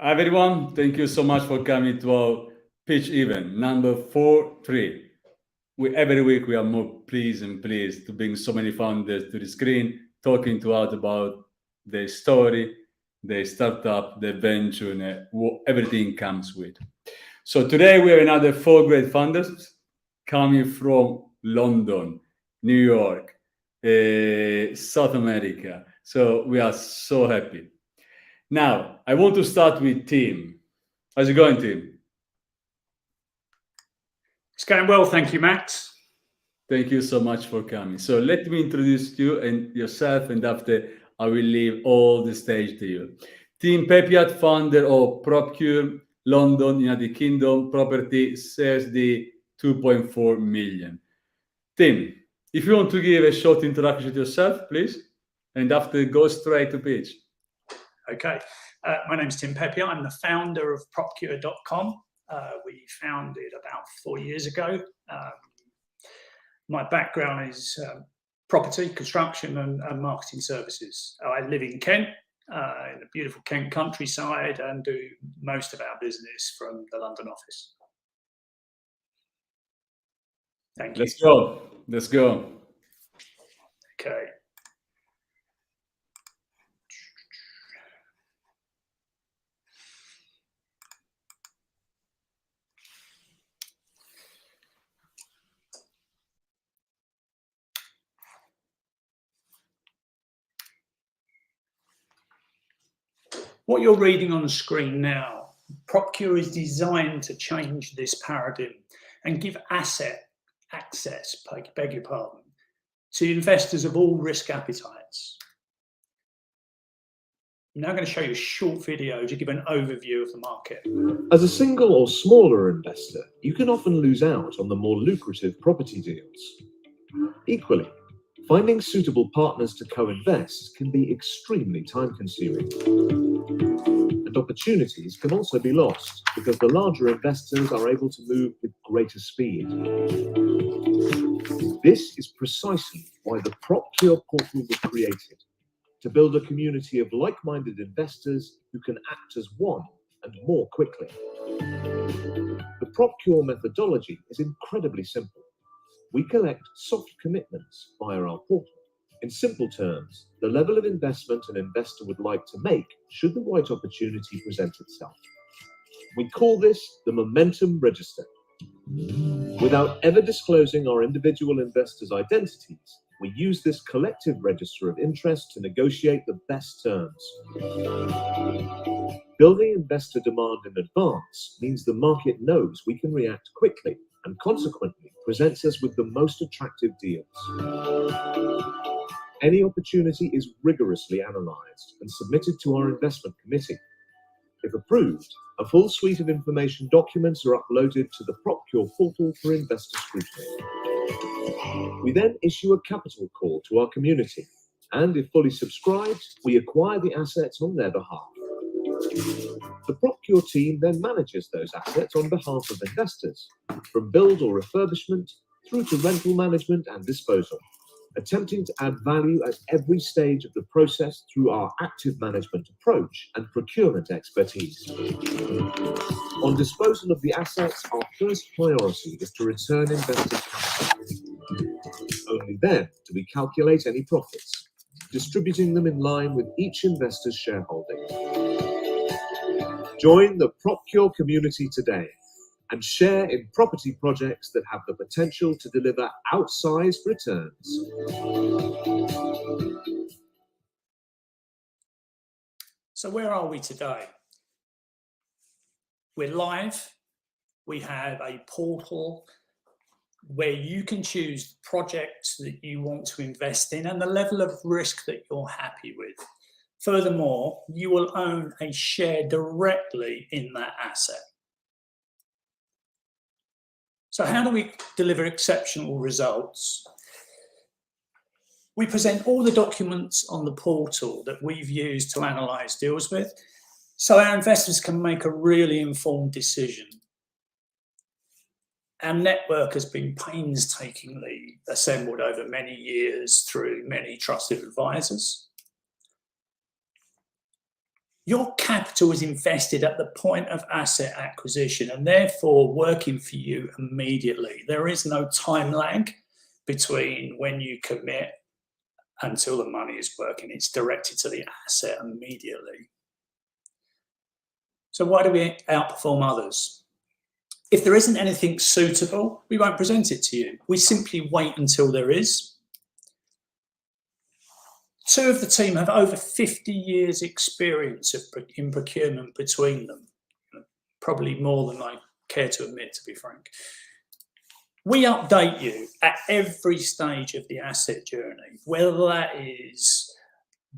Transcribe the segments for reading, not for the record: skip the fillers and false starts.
Hi everyone, thank you so much for coming to our pitch event number 43. Every week we are more pleased to bring so many founders to the screen, talking to us about their story, their startup, their venture, and what everything comes with. So today we have another four great founders coming from London, New York, South America. So we are so happy. Now, I want to start with Tim. How's it going, Tim? It's going well, thank you, Max. Thank you so much for coming. So let me introduce you and yourself, and after I will leave all the stage to you. Tim Peppiat, founder of Propcure, London, United Kingdom, property sales the 2.4 million. Tim, if you want to give a short introduction to yourself, please, and after go straight to pitch. Okay, my name's Tim Peppiat. I'm the founder of Propcure.com. We founded about 4 years ago. My background is property, construction and marketing services. I live in Kent, in the beautiful Kent countryside, and do most of our business from the London office. Thank you. Let's go. Okay. What you're reading on the screen now, Propcure is designed to change this paradigm and give asset access, beg your pardon, to investors of all risk appetites. I'm now going to show you a short video to give an overview of the market. As a single or smaller investor, you can often lose out on the more lucrative property deals. Equally, finding suitable partners to co-invest can be extremely time-consuming. And opportunities can also be lost because the larger investors are able to move with greater speed. This is precisely why the Propcure portal was created, to build a community of like-minded investors who can act as one and more quickly. The Propcure methodology is incredibly simple. We collect soft commitments via our portal. In simple terms, the level of investment an investor would like to make should the right opportunity present itself. We call this the momentum register. Without ever disclosing our individual investors' identities, we use this collective register of interest to negotiate the best terms. Building investor demand in advance means the market knows we can react quickly and consequently presents us with the most attractive deals. Any opportunity is rigorously analysed and submitted to our investment committee. If approved, a full suite of information documents are uploaded to the Propcure portal for investor scrutiny. We then issue a capital call to our community, and if fully subscribed, we acquire the assets on their behalf. The Propcure team then manages those assets on behalf of investors, from build or refurbishment through to rental management and disposal, attempting to add value at every stage of the process through our active management approach and procurement expertise. On disposal of the assets, our first priority is to return investors' capital. Only then do we calculate any profits, distributing them in line with each investor's shareholding. Join the Propcure community today and share in property projects that have the potential to deliver outsized returns. So where are we today? We're live. We have a portal where you can choose projects that you want to invest in and the level of risk that you're happy with. Furthermore, you will own a share directly in that asset. So how do we deliver exceptional results? We present all the documents on the portal that we've used to analyse deals with, so our investors can make a really informed decision. Our network has been painstakingly assembled over many years through many trusted advisors. your capital is invested at the point of asset acquisition and therefore working for you immediately. There is no time lag between when you commit until the money is working. It's directed to the asset immediately. So why do we outperform others? If there isn't anything suitable, we won't present it to you. We simply wait until there is. Two of the team have over 50 years experience in procurement between them, probably more than I care to admit, to be frank. We update you at every stage of the asset journey, whether that is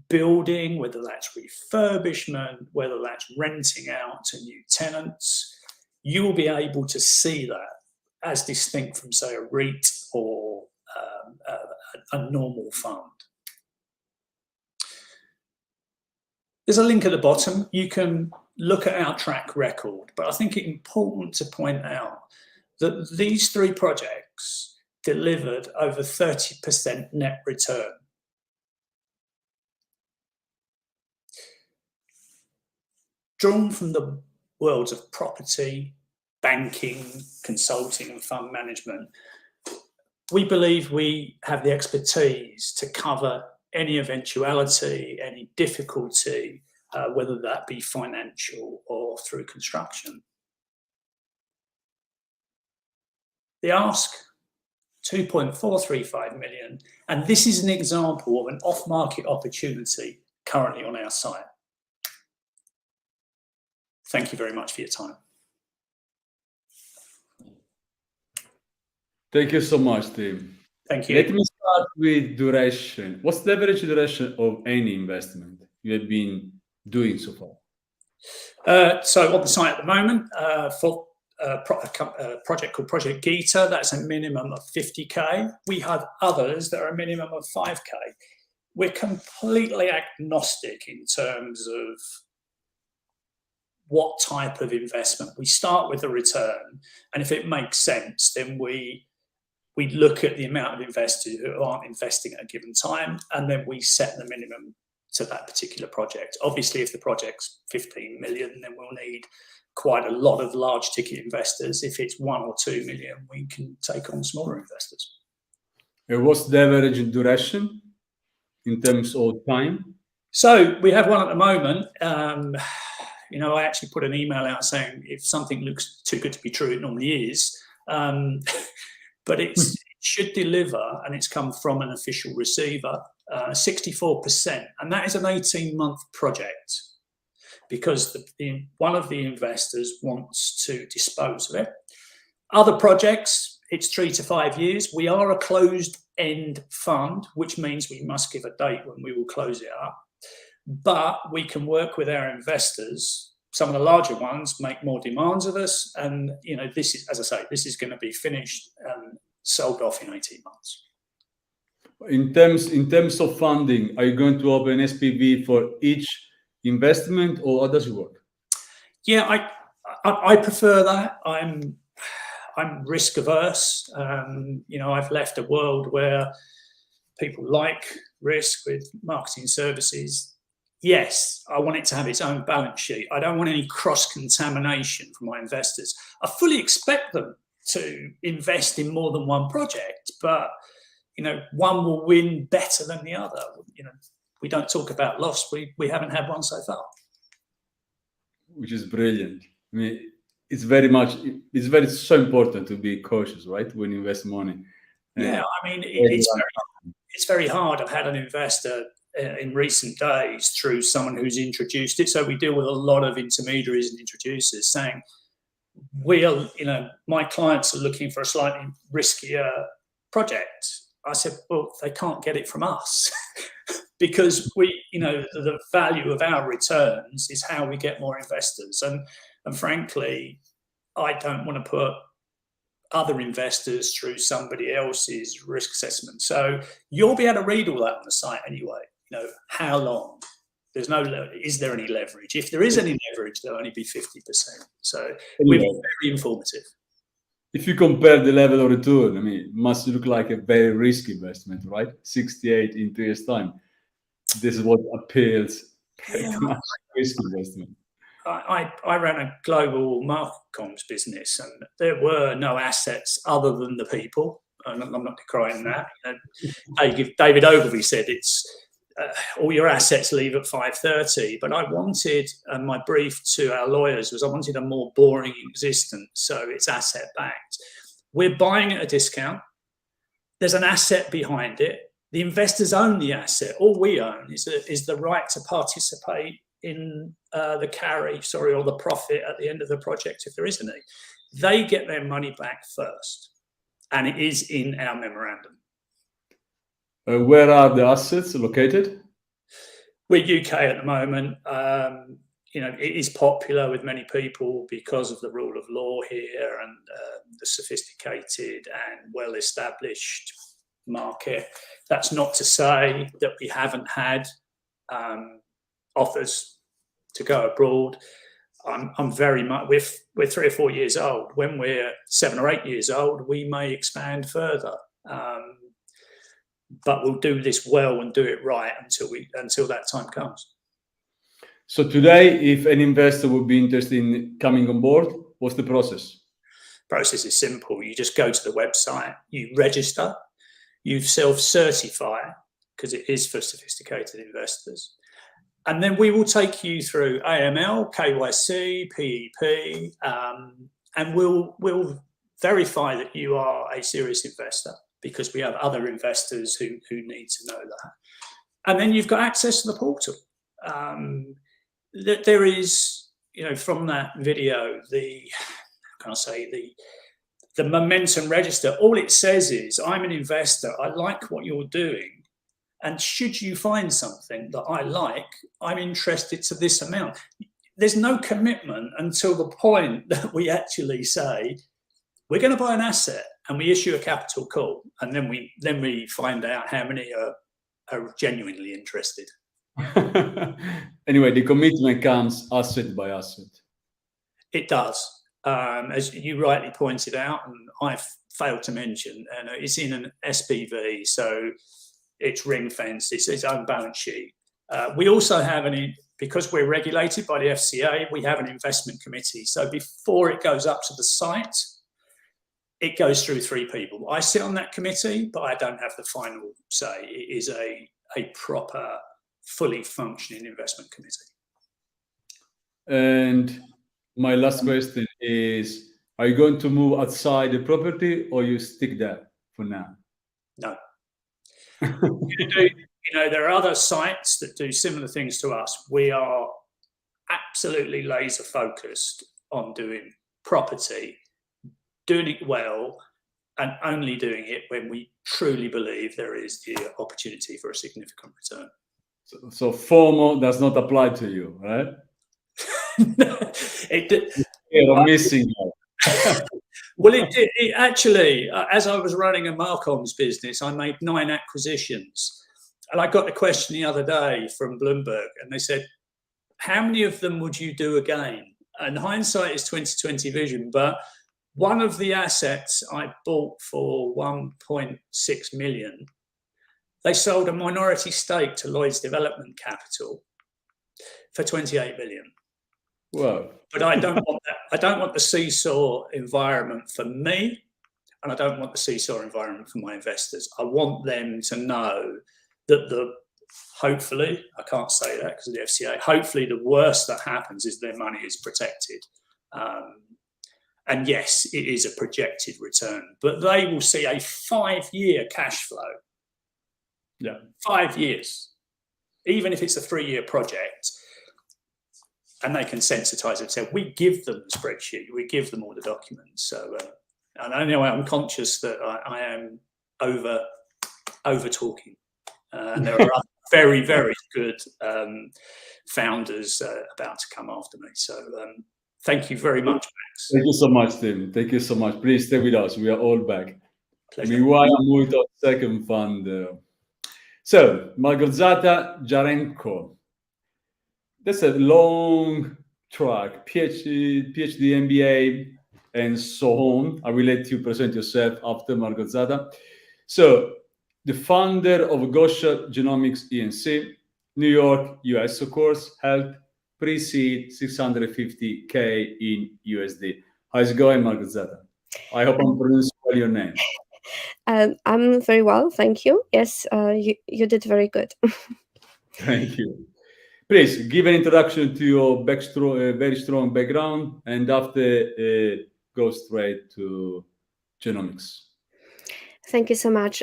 building, whether that's refurbishment, whether that's renting out to new tenants. You will be able to see that as distinct from, say, a REIT or a normal fund. There's a link at the bottom. You can look at our track record, but I think it's important to point out that these three projects delivered over 30% net return. Drawn from the worlds of property, banking, consulting, and fund management, we believe we have the expertise to cover any eventuality, any difficulty, whether that be financial or through construction. The ask, 2.435 million, and this is an example of an off-market opportunity currently on our site. Thank you very much for your time. Thank you so much, Tim. Thank you. Let me start with duration. What's the average duration of any investment you have been doing so far? So on the site at the moment, for a project called Project Gita, that's a minimum of 50k. We have others that are a minimum of 5k. We're completely agnostic in terms of what type of investment. We start with a return, and if it makes sense, then we look at the amount of investors who aren't investing at a given time, and then we set the minimum to that particular project. Obviously, if the project's 15 million, then we'll need quite a lot of large ticket investors. If it's 1 or 2 million, we can take on smaller investors. And what's the average duration in terms of time? So we have one at the moment. You know, I actually put an email out saying if something looks too good to be true, it normally is. But it should deliver, and it's come from an official receiver, 64%. And that is an 18-month project because one of the investors wants to dispose of it. Other projects, it's 3 to 5 years. We are a closed-end fund, which means we must give a date when we will close it up. But we can work with our investors. Some of the larger ones make more demands of us, and you know, this is, as I say, this is going to be finished and sold off in 18 months. In terms of funding, are you going to open SPV for each investment, or how does it work? Yeah, I prefer that. I'm risk averse. You know, I've left a world where people like risk with marketing services. Yes, I want it to have its own balance sheet. I don't want any cross-contamination from my investors. I fully expect them to invest in more than one project, but you know, one will win better than the other. You know, we don't talk about loss. We haven't had one so far. Which is brilliant. I mean, it's so important to be cautious, right, when you invest money. Yeah, I mean, it's very hard. I've had an investor in recent days through someone who's introduced it. So we deal with a lot of intermediaries and introducers saying, you know, my clients are looking for a slightly riskier project. I said, well, they can't get it from us because you know, the value of our returns is how we get more investors. And frankly, I don't want to put other investors through somebody else's risk assessment. So you'll be able to read all that on the site anyway. You know, how long? Is there any leverage? If there is any leverage, there'll only be 50%. So we're very informative. If you compare the level of return, I mean, it must look like a very risky investment, right? 68 in 2 years' time. This is what appeals Yeah, Risk investment. I ran a global marketcoms business, and there were no assets other than the people. And I'm not decrying that. David Ogilvy said it's all your assets leave at 5:30. But I wanted, and my brief to our lawyers was, I wanted a more boring existence. So it's asset backed. We're buying at a discount. There's an asset behind it. The investors own the asset. All we own is the right to participate in the carry, or the profit at the end of the project, if there is any. They get their money back first, and it is in our memorandum. Where are the assets located? We're UK at the moment. It is popular with many people because of the rule of law here and the sophisticated and well-established market. That's not to say that we haven't had offers to go abroad. I'm very much, we're 3 or 4 years old. When we're 7 or 8 years old, we may expand further. But we'll do this well and do it right until that time comes. So today, if an investor would be interested in coming on board, what's the process? Process is simple. You just go to the website, you register, you self-certify, because it is for sophisticated investors. And then we will take you through AML, KYC, PEP, and we'll verify that you are a serious investor, because we have other investors who need to know that. And then you've got access to the portal. There is, from that video, the momentum register. All it says is, I'm an investor, I like what you're doing, and should you find something that I like, I'm interested to this amount. There's no commitment until the point that we actually say, we're going to buy an asset, and we issue a capital call, and then we find out how many are genuinely interested. Anyway, the commitment comes asset by asset. It does. As you rightly pointed out, and I've failed to mention, and it's in an SPV, so it's ring-fenced, it's its own balance sheet. We also have because we're regulated by the FCA, we have an investment committee. So before it goes up to the site, it goes through 3 people. I sit on that committee, but I don't have the final say. It is a proper, fully functioning investment committee. And my last question is, are you going to move outside the property, or you stick there for now? No. There are other sites that do similar things to us. We are absolutely laser focused on doing property, doing it well, and only doing it when we truly believe there is the opportunity for a significant return. So FOMO does not apply to you, right? You're missing out. Well, it actually, as I was running a Marcoms business, I made 9 acquisitions. And I got a question the other day from Bloomberg, and they said, how many of them would you do again? And hindsight is 20/20 vision, but one of the assets I bought for 1.6 million, they sold a minority stake to Lloyd's Development Capital for 28 million. Wow. But I don't want that. I don't want the seesaw environment for me, and I don't want the seesaw environment for my investors. I want them to know that hopefully, I can't say that because of the FCA, hopefully the worst that happens is their money is protected. And yes, it is a projected return, but they will see a 5-year cash flow. Yeah. 5 years, even if it's a 3-year project, and they can sensitize themselves. We give them the spreadsheet, we give them all the documents. So, and I know I'm conscious that I am over talking. And there are other very, very good founders about to come after me. So thank you very much, Max. Thank you so much, Tim. Thank you so much. Please stay with us. We are all back. Pleasure. Meanwhile, I'm with our second fund. So, Malgorzata, Jaremko. That's a long track, PhD, MBA, and so on. I will let you present yourself after Malgorzata. So, the founder of Gosia Genomics Inc. New York, US, of course, held pre-seed 650K in USD. How's it going, Marketplug? I hope I'm pronouncing well your name. I'm very well, thank you. Yes, you did very good. Thank you. Please give an introduction to your very strong background, and after go straight to genomics. Thank you so much.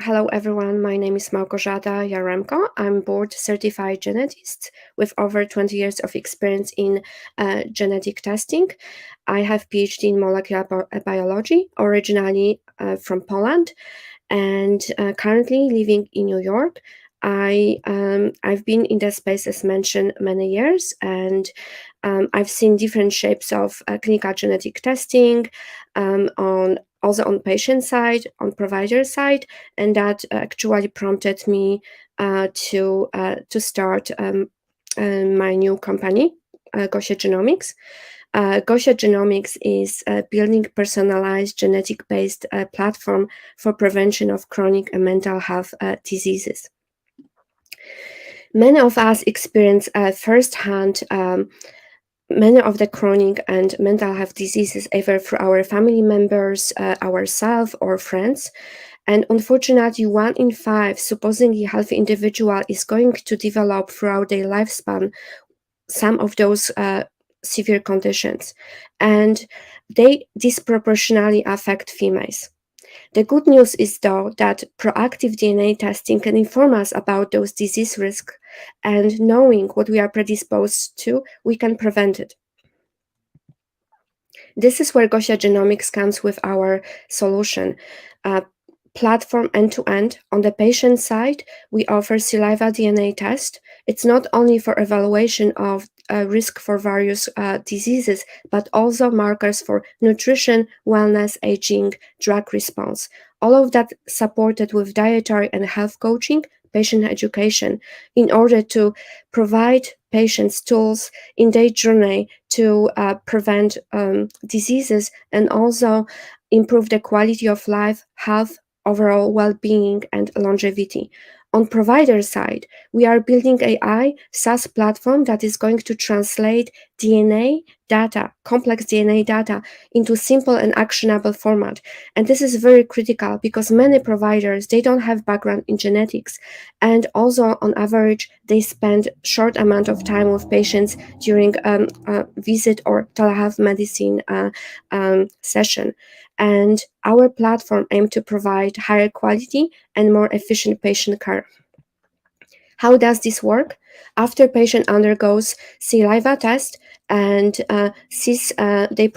Hello, everyone. My name is Malgorzata Jaremko. I'm board certified geneticist with over 20 years of experience in genetic testing. I have PhD in molecular biology, originally from Poland, and currently living in New York. I've been in the space, as mentioned, many years, and I've seen different shapes of clinical genetic testing also on patient side, on provider side, and that actually prompted me to start my new company, Gosia Genomics. Gosia Genomics is building personalized genetic-based platform for prevention of chronic and mental health diseases. Many of us experience firsthand many of the chronic and mental health diseases either through our family members, ourselves, or friends. And unfortunately, 1 in 5 supposedly healthy individual is going to develop throughout their lifespan some of those severe conditions, and they disproportionately affect females. The good news is, though, that proactive DNA testing can inform us about those disease risks, and knowing what we are predisposed to, we can prevent it. This is where Gosia Genomics comes with our solution. Platform end-to-end. On the patient side, we offer saliva DNA test. It's not only for evaluation of risk for various diseases, but also markers for nutrition, wellness, aging, drug response. All of that supported with dietary and health coaching, patient education, in order to provide patients tools in their journey to prevent diseases and also improve the quality of life, health, overall well-being, and longevity. On provider side, we are building AI SaaS platform that is going to translate DNA data, complex DNA data, into simple and actionable format. And this is very critical because many providers, they don't have background in genetics. And also, on average, they spend short amount of time with patients during a visit or telehealth medicine session. And our platform aims to provide higher quality and more efficient patient care. How does this work? After patient undergoes saliva test and sees the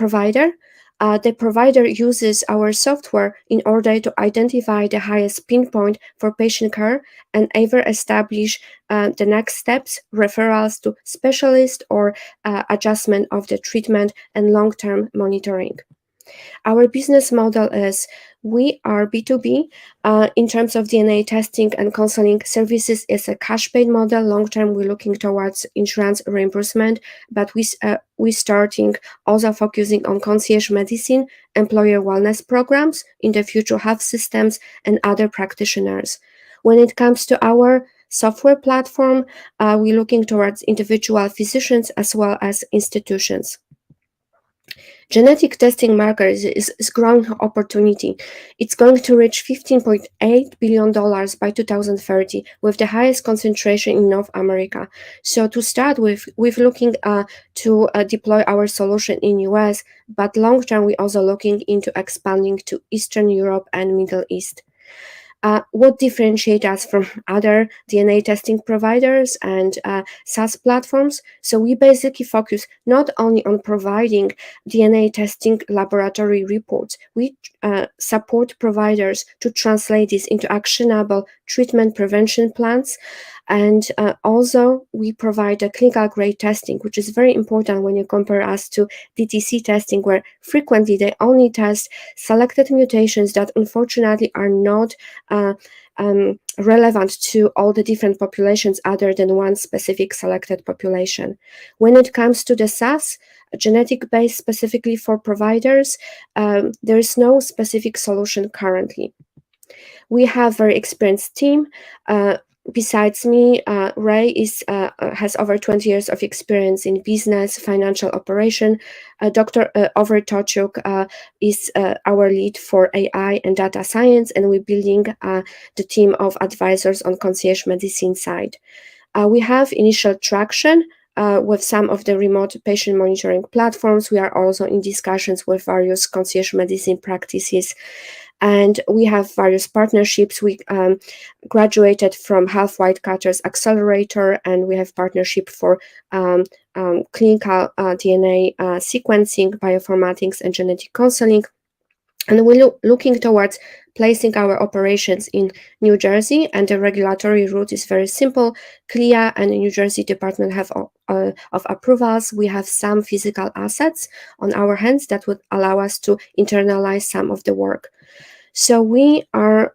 provider uses our software in order to identify the highest pinpoint for patient care and either establish the next steps, referrals to specialist, or adjustment of the treatment and long-term monitoring. Our business model is we are B2B in terms of DNA testing and counseling services is a cash paid model. Long term, we're looking towards insurance reimbursement, but we starting also focusing on concierge medicine, employer wellness programs, in the future health systems, and other practitioners. When it comes to our software platform, we're looking towards individual physicians as well as institutions. Genetic testing markers is growing opportunity. It's going to reach $15.8 billion by 2030, with the highest concentration in North America. So to start with, we're looking to deploy our solution in US, but long term, we're also looking into expanding to Eastern Europe and Middle East. What differentiates us from other DNA testing providers and SaaS platforms? So we basically focus not only on providing DNA testing laboratory reports, we support providers to translate this into actionable treatment prevention plans. And also, we provide a clinical grade testing, which is very important when you compare us to DTC testing, where frequently they only test selected mutations that unfortunately are not relevant to all the different populations other than one specific selected population. When it comes to the SaaS, genetic base specifically for providers, there is no specific solution currently. We have very experienced team. besides me, Ray has over 20 years of experience in business, financial operation. Dr. Over Tochuk is our lead for AI and data science, and we're building the team of advisors on concierge medicine side. We have initial traction with some of the remote patient monitoring platforms. We are also in discussions with various concierge medicine practices, and we have various partnerships. We graduated from Health Whitecutters Accelerator, and we have partnership for clinical DNA sequencing, bioinformatics, and genetic counseling. And we're looking towards placing our operations in New Jersey, and the regulatory route is very simple. CLIA and the New Jersey Department of approvals. We have some physical assets on our hands that would allow us to internalize some of the work. So we are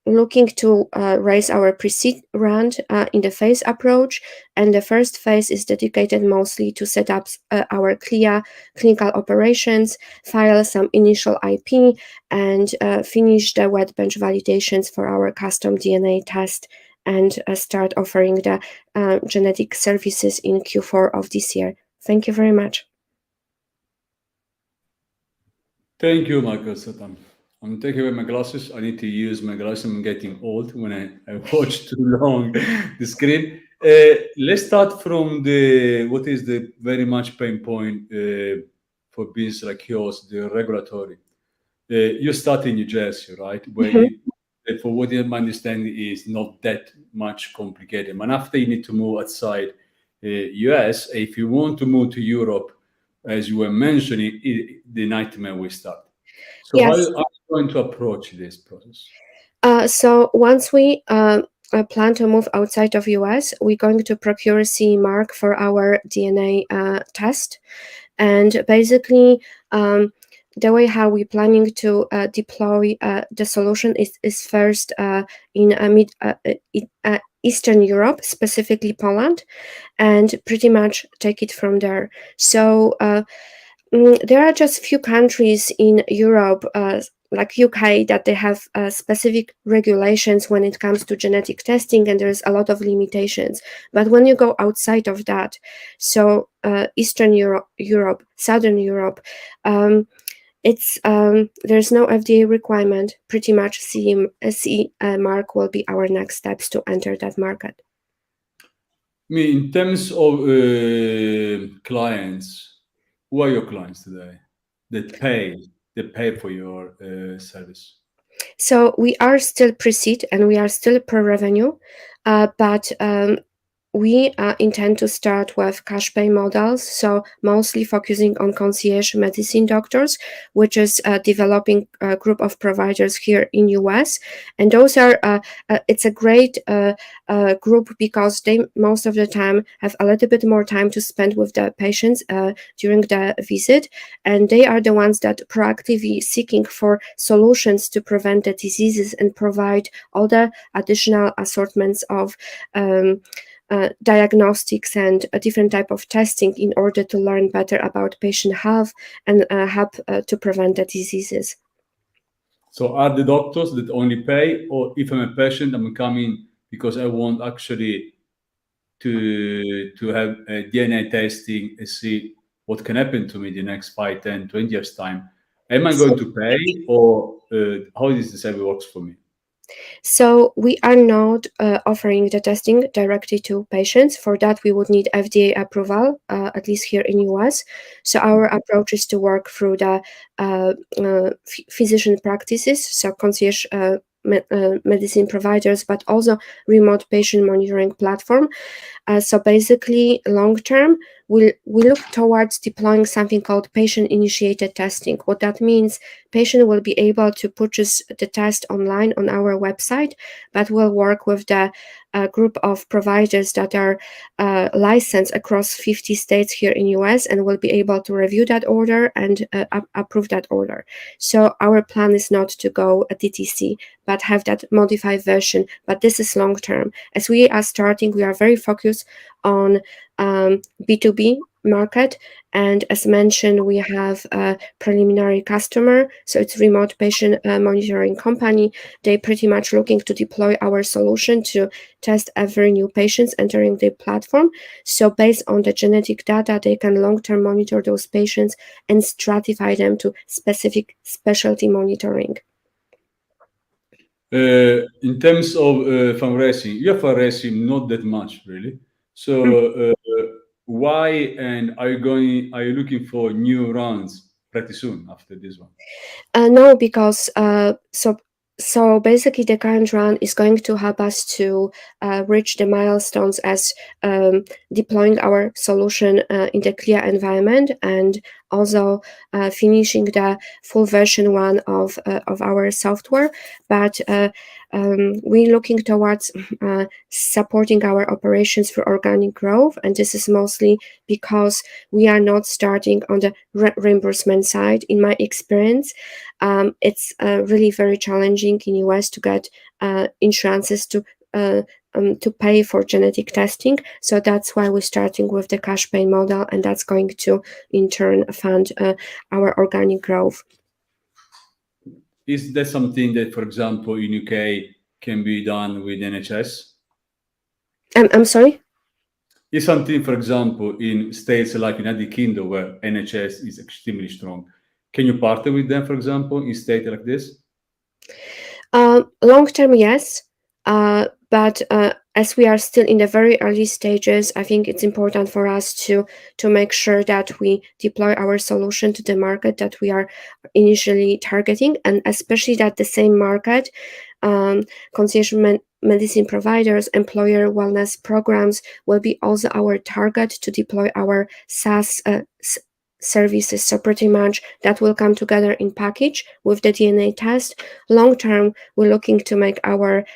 looking to raise our pre-seed round in the phase approach, and the first phase is dedicated mostly to set up our CLIA clinical operations, file some initial IP, and finish the wet bench validations for our custom DNA test, and start offering the genetic services in Q4 of this year. Thank you very much. Thank you, Marketplug. I'm taking away my glasses. I need to use my glasses. I'm getting old when I watch too long the screen. Let's start from what is the very much pain point for business like yours, the regulatory. You start in New Jersey, right? Where for what my understanding is not that much complicated. And after you need to move outside US, if you want to move to Europe, as you were mentioning, the nightmare will start. So Yes. how are you going to approach this process? So once we plan to move outside of US, we're going to procure CE mark for our DNA test. And basically, the way how we're planning to deploy the solution is first in Eastern Europe, specifically Poland, and pretty much take it from there. So there are just few countries in Europe, like UK, that they have specific regulations when it comes to genetic testing, and there's a lot of limitations. But when you go outside of that, so Eastern Europe, Southern Europe, it's there's no FDA requirement. Pretty much CE mark will be our next steps to enter that market. I mean, in terms of clients, who are your clients today that pay for your service? So we are still pre-seed and we are still pre-revenue, but we intend to start with cash pay models, so mostly focusing on concierge medicine doctors, which is developing a group of providers here in US. And those are, it's a great group because they most of the time have a little bit more time to spend with the patients during the visit. And they are the ones that proactively seeking for solutions to prevent the diseases and provide all the additional assortments of diagnostics and a different type of testing in order to learn better about patient health and help to prevent the diseases. So are the doctors that only pay, or if I'm a patient, I'm coming because I want actually to have a DNA testing and see what can happen to me the next 5, 10, 20 years time, am I going to pay, or how does this ever works for me? So we are not offering the testing directly to patients. For that, we would need FDA approval, at least here in US. So our approach is to work through the physician practices, so concierge medicine providers, but also remote patient monitoring platform. So basically, long term, we look towards deploying something called patient-initiated testing. What that means, patient will be able to purchase the test online on our website, but we'll work with the group of providers that are licensed across 50 states here in US, and will be able to review that order and approve that order. So our plan is not to go a DTC, but have that modified version. But this is long term. As we are starting, we are very focused on B2B market. And as mentioned, we have a preliminary customer, so it's remote patient monitoring company. They pretty much looking to deploy our solution to test every new patients entering the platform. So based on the genetic data, they can long-term monitor those patients and stratify them to specific specialty monitoring. In terms of fundraising, you are fundraising not that much, really. So why and are you looking for new rounds pretty soon after this one? No, because so basically the current round is going to help us to reach the milestones as deploying our solution in the clear environment, and also finishing the full version 1 of our software. But we're looking towards supporting our operations for organic growth, and this is mostly because we are not starting on the reimbursement side. In my experience, it's really very challenging in US to get insurances to pay for genetic testing. So that's why we're starting with the cash pay model, and that's going to in turn fund our organic growth. Is that something that, for example, in UK can be done with NHS? I'm sorry? Is something, for example, in states like United Kingdom where NHS is extremely strong, can you partner with them, for example, in states like this? Long term, yes. But as we are still in the very early stages, I think it's important for us to make sure that we deploy our solution to the market that we are initially targeting, and especially that the same market, concierge medicine providers, employer wellness programs will be also our target to deploy our SaaS services. So pretty much that will come together in package with the DNA test. Long term, we're looking to make our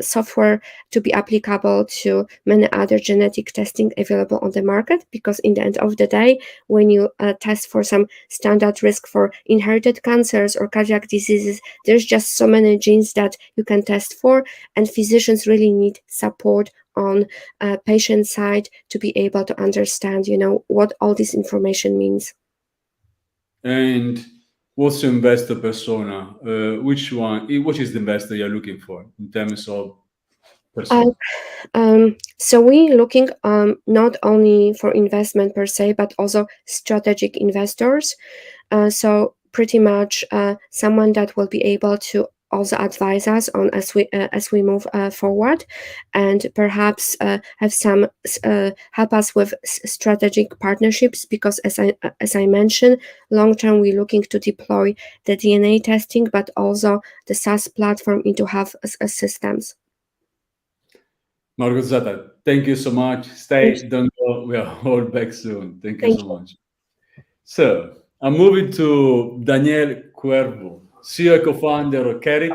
software to be applicable to many other genetic testing available on the market, because in the end of the day, when you test for some standard risk for inherited cancers or cardiac diseases, there's just so many genes that you can test for, and physicians really need support on patient side to be able to understand, what all this information means. And what's your investor persona? Which is the investor you're looking for in terms of persona? So we're looking not only for investment per se, but also strategic investors. So pretty much someone that will be able to also advise us on as we move forward, and perhaps have some help us with strategic partnerships, because as I mentioned, long term we're looking to deploy the DNA testing, but also the SaaS platform into health systems. Marketplug, thank you so much. Don't go. We are all back soon. Thank you so much. So I'm moving to Daniel Cuervo, CEO and co-founder of Carryt,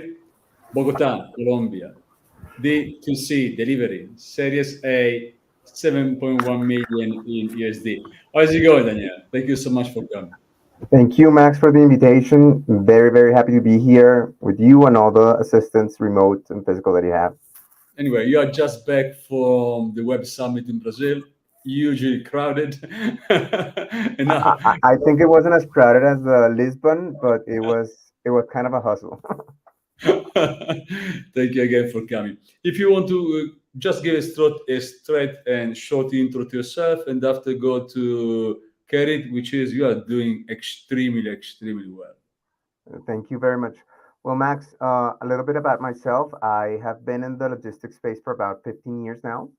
Bogota, Colombia. D2C delivery, Series A, 7.1 million in USD. How's it going, Daniel? Thank you so much for coming. Thank you, Max, for the invitation. Very, very happy to be here with you and all the assistants, remote and physical, that you have. Anyway, you are just back from the Web Summit in Brazil, hugely crowded. And now, I think it wasn't as crowded as Lisbon, but it was kind of a hustle. Thank you again for coming. If you want to just give a straight and short intro to yourself, and after go to Carryt, which is you are doing extremely, extremely well. Thank you very much. Well, Max, a little bit about myself. I have been in the logistics space for about 15 years now.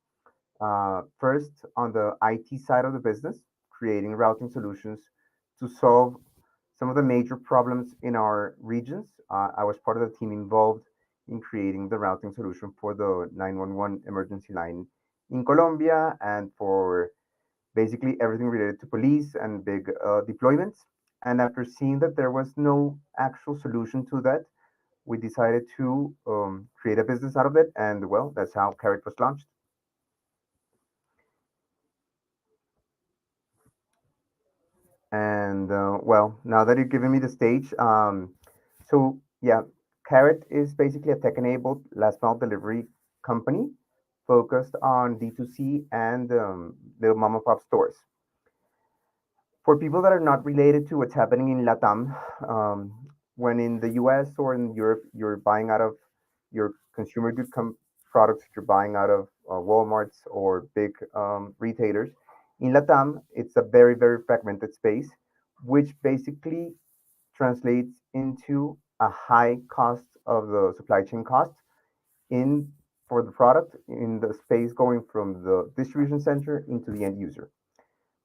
First, on the IT side of the business, creating routing solutions to solve some of the major problems in our regions. I was part of the team involved in creating the routing solution for the 911 emergency line in Colombia, and for basically everything related to police and big deployments. And after seeing that there was no actual solution to that, we decided to create a business out of it. And well, that's how Carryt was launched. And well, now that you've given me the stage, so yeah, Carryt is basically a tech-enabled last mile delivery company focused on D2C and little mom and pop stores. For people that are not related to what's happening in Latam, when in the US or in Europe, you're buying out of your consumer good products, you're buying out of Walmarts or big retailers. In Latam, it's a very, very fragmented space, which basically translates into a high cost of the supply chain cost in for the product in the space going from the distribution center into the end user.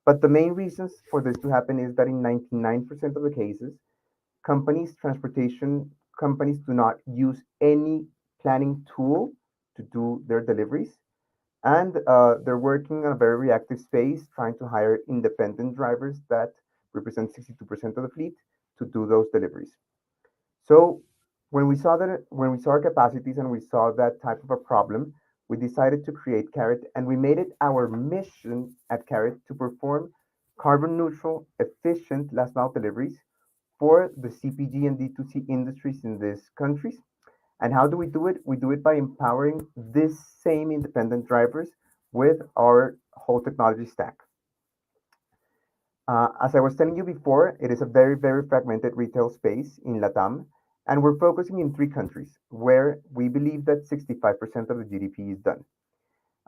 But the main reasons for this to happen is that in 99% of the cases, transportation companies do not use any planning tool to do their deliveries. And they're working on a very reactive space, trying to hire independent drivers that represent 62% of the fleet to do those deliveries. So when we saw our capacities and we saw that type of a problem, we decided to create Carryt, and we made it our mission at Carryt to perform carbon neutral, efficient last mile deliveries for the CPG and D2C industries in these countries. And how do we do it? We do it by empowering these same independent drivers with our whole technology stack. As I was telling you before, it is a very, very fragmented retail space in Latam, and we're focusing in 3 countries where we believe that 65% of the GDP is done.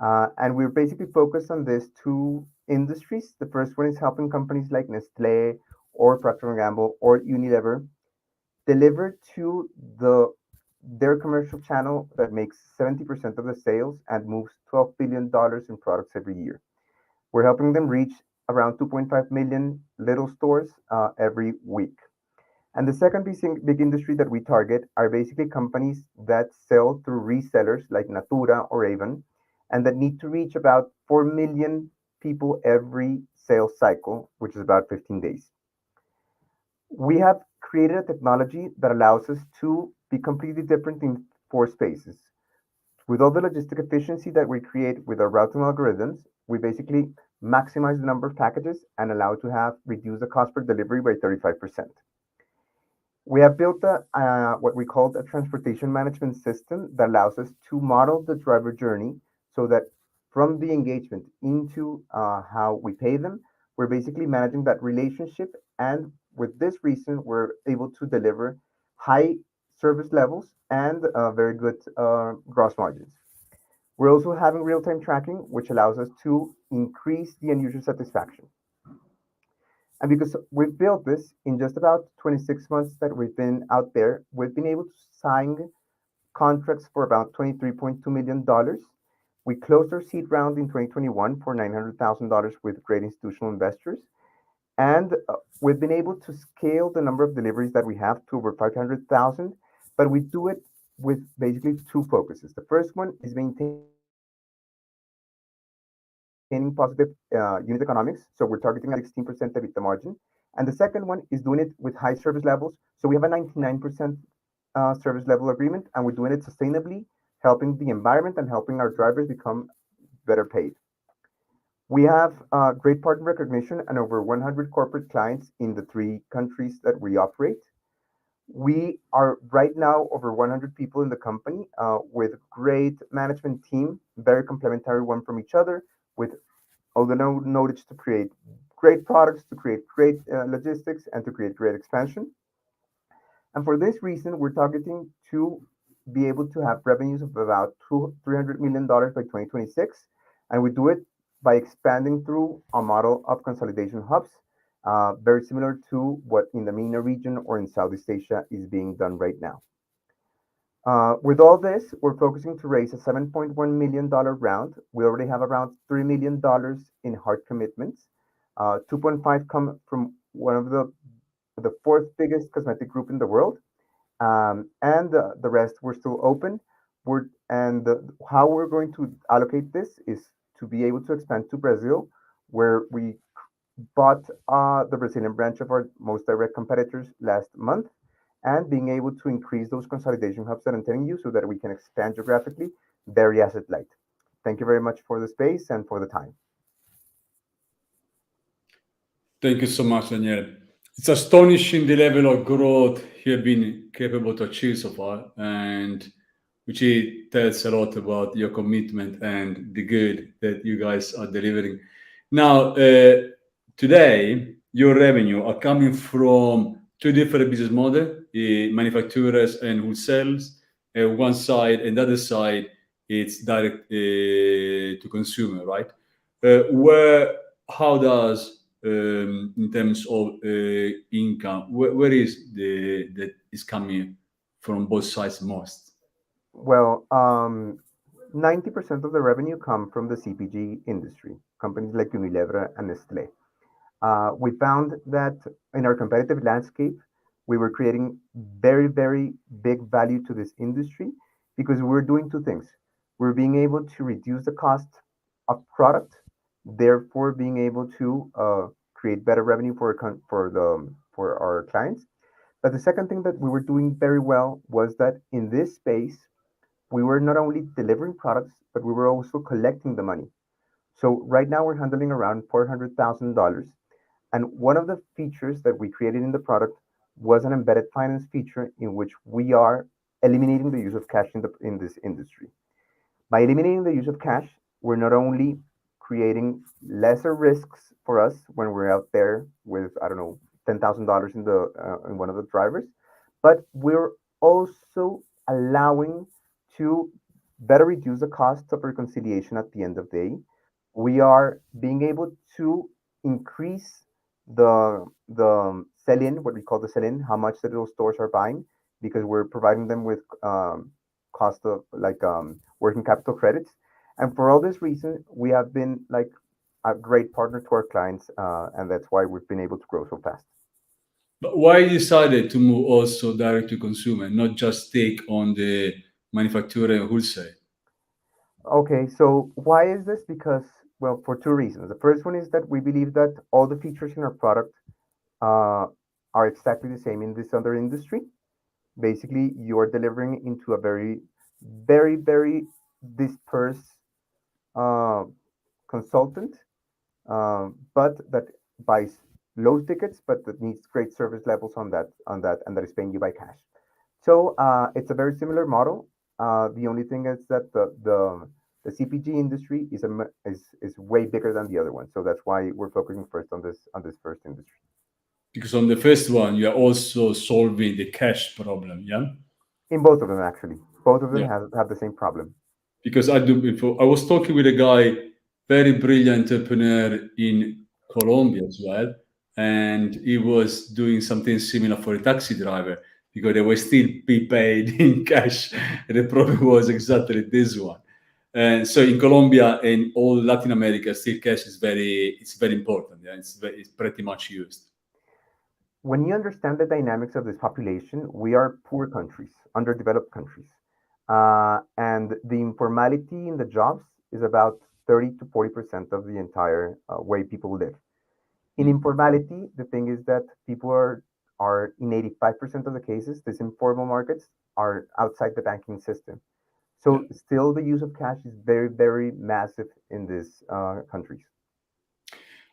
And we're basically focused on these 2 industries. The first one is helping companies like Nestle or Procter & Gamble or Unilever deliver to their commercial channel that makes 70% of the sales and moves $12 billion in products every year. We're helping them reach around 2.5 million little stores every week. And the second big industry that we target are basically companies that sell through resellers like Natura or Avon, and that need to reach about 4 million people every sales cycle, which is about 15 days. We have created a technology that allows us to be completely different in 4 spaces. With all the logistic efficiency that we create with our routing algorithms, we basically maximize the number of packages and allow to have reduce the cost per delivery by 35%. We have built what we call a transportation management system that allows us to model the driver journey so that from the engagement into how we pay them, we're basically managing that relationship. And with this reason, we're able to deliver high service levels and very good gross margins. We're also having real-time tracking, which allows us to increase the end user satisfaction. And because we've built this in just about 26 months that we've been out there, we've been able to sign contracts for about $23.2 million. We closed our seed round in 2021 for $900,000 with great institutional investors. And we've been able to scale the number of deliveries that we have to over 500,000, but we do it with basically 2 focuses. The first one is maintaining positive unit economics. So we're targeting a 16% EBITDA margin. And the second one is doing it with high service levels. So we have a 99% service level agreement, and we're doing it sustainably, helping the environment and helping our drivers become better paid. We have great partner recognition and over 100 corporate clients in the 3 countries that we operate. We are right now over 100 people in the company with great management team, very complementary one from each other, with all the knowledge to create great products, to create great logistics, and to create great expansion. And for this reason, we're targeting to be able to have revenues of about $300 million by 2026. And we do it by expanding through a model of consolidation hubs, very similar to what in the MENA region or in Southeast Asia is being done right now. With all this, we're focusing to raise a $7.1 million round. We already have around $3 million in hard commitments. 2.5 come from one of the 4th biggest cosmetic group in the world. And the rest we're still open. How we're going to allocate this is to be able to expand to Brazil, where we bought the Brazilian branch of our most direct competitors last month, and being able to increase those consolidation hubs that I'm telling you so that we can expand geographically, very asset light. Thank you very much for the space and for the time. Thank you so much, Daniel. It's astonishing the level of growth you have been capable to achieve so far, and which it tells a lot about your commitment and the good that you guys are delivering. Now, today, your revenue are coming from two different business models, manufacturers and wholesalers, one side, and the other side, it's direct to consumer, right? How does, in terms of income, where is that is coming from both sides most? Well, 90% of the revenue come from the CPG industry, companies like Unilever and Nestlé. We found that in our competitive landscape, we were creating very, very big value to this industry because we're doing two things. We're being able to reduce the cost of product, therefore being able to create better revenue for our clients. But the second thing that we were doing very well was that in this space, we were not only delivering products, but we were also collecting the money. So right now we're handling around $400,000. And one of the features that we created in the product was an embedded finance feature in which we are eliminating the use of cash in this industry. By eliminating the use of cash, we're not only creating lesser risks for us when we're out there with, I don't know, $10,000 in one of the drivers, but we're also allowing to better reduce the cost of reconciliation at the end of the day. We are being able to increase the sell-in, what we call the sell-in, how much the little stores are buying, because we're providing them with cost of working capital credits. And for all this reason, we have been like a great partner to our clients, and that's why we've been able to grow so fast. But why you decided to move also direct to consumer, not just take on the manufacturer and wholesale? Okay, so why is this? Because, well, for two reasons. The first one is that we believe that all the features in our product are exactly the same in this other industry. Basically, you are delivering into a very, very, very dispersed uh, consultant, but that buys low tickets, but that needs great service levels and that is paying you by cash. So it's a very similar model. The only thing is that the CPG industry is way bigger than the other one. So that's why we're focusing first on this first industry. Because on the first one, you are also solving the cash problem, yeah? In both of them, actually, both of them Yeah. have the same problem. Because I was talking with a guy, very brilliant entrepreneur in Colombia as well, and he was doing something similar for a taxi driver because they were still be paid in cash. And the problem was exactly this one. And so in Colombia and all Latin America, still cash is very important. Yeah, it's pretty much used. When you understand the dynamics of this population, we are poor countries, underdeveloped countries. And the informality in the jobs is about 30 to 40% of the entire way people live. In informality, the thing is that people are in 85% of the cases, these informal markets are outside the banking system. So still the use of cash is very, very massive in these countries.